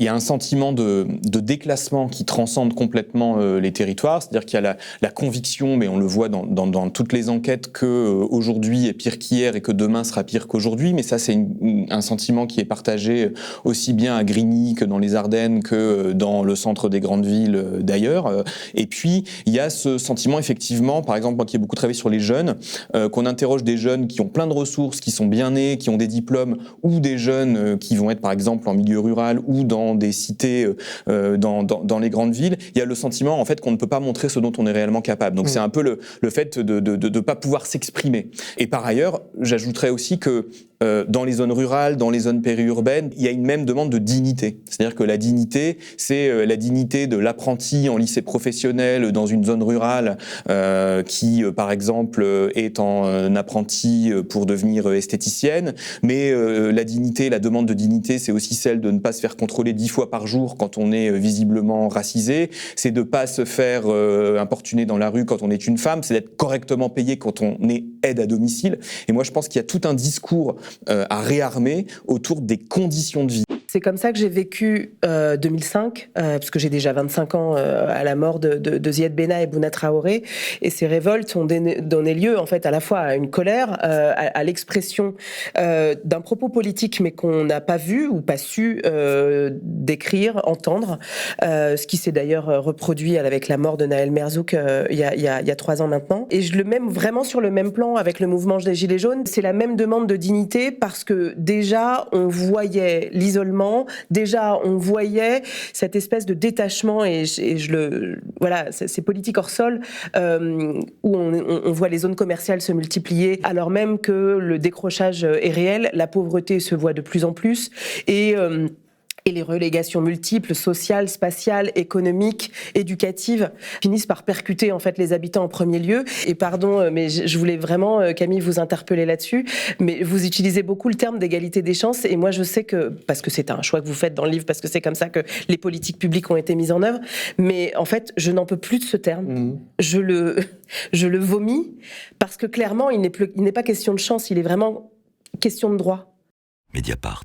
Il y a un sentiment de déclassement qui transcende complètement les territoires, c'est-à-dire qu'il y a la conviction, mais on le voit dans toutes les enquêtes, qu'aujourd'hui est pire qu'hier et que demain sera pire qu'aujourd'hui, mais ça c'est un sentiment qui est partagé aussi bien à Grigny que dans les Ardennes que dans le centre des grandes villes d'ailleurs. Et puis il y a ce sentiment effectivement, par exemple moi qui ai beaucoup travaillé sur les jeunes, qu'on interroge des jeunes qui ont plein de ressources, qui sont bien nés, qui ont des diplômes, ou des jeunes qui vont être par exemple en milieu rural ou dans des cités, dans les grandes villes, il y a le sentiment en fait qu'on ne peut pas montrer ce dont on est réellement capable. Donc c'est un peu le fait de pas pouvoir s'exprimer. Et par ailleurs, j'ajouterais aussi que dans les zones rurales, dans les zones périurbaines, il y a une même demande de dignité. C'est-à-dire que la dignité, c'est la dignité de l'apprenti en lycée professionnel dans une zone rurale qui, par exemple, est en apprenti pour devenir esthéticienne. Mais la dignité, la demande de dignité, c'est aussi celle de ne pas se faire contrôler 10 fois par jour quand on est visiblement racisé. C'est de ne pas se faire importuner dans la rue quand on est une femme. C'est d'être correctement payé quand on est aide à domicile. Et moi, je pense qu'il y a tout un discours à réarmer autour des conditions de vie. C'est comme ça que j'ai vécu 2005, parce que j'ai déjà 25 ans à la mort de Ziad Benna et Bouna Traoré. Et ces révoltes ont donné lieu en fait à la fois à une colère, à l'expression d'un propos politique mais qu'on n'a pas vu ou pas su décrire, entendre. Ce qui s'est d'ailleurs reproduit avec la mort de Naël Merzouk il y a 3 ans maintenant. Et je le mets vraiment sur le même plan avec le mouvement des Gilets jaunes. C'est la même demande de dignité parce que déjà on voyait l'isolement. Déjà, on voyait cette espèce de détachement et voilà, ces politiques hors sol où on voit les zones commerciales se multiplier alors même que le décrochage est réel, la pauvreté se voit de plus en plus et les relégations multiples, sociales, spatiales, économiques, éducatives, finissent par percuter en fait les habitants en premier lieu. Et pardon, mais je voulais vraiment, Camille, vous interpeller là-dessus, mais vous utilisez beaucoup le terme d'égalité des chances, et moi je sais que, parce que c'est un choix que vous faites dans le livre, parce que c'est comme ça que les politiques publiques ont été mises en œuvre, mais en fait, je n'en peux plus de ce terme. Je le vomis, parce que clairement, il n'est pas question de chance, il est vraiment question de droit. Mediapart.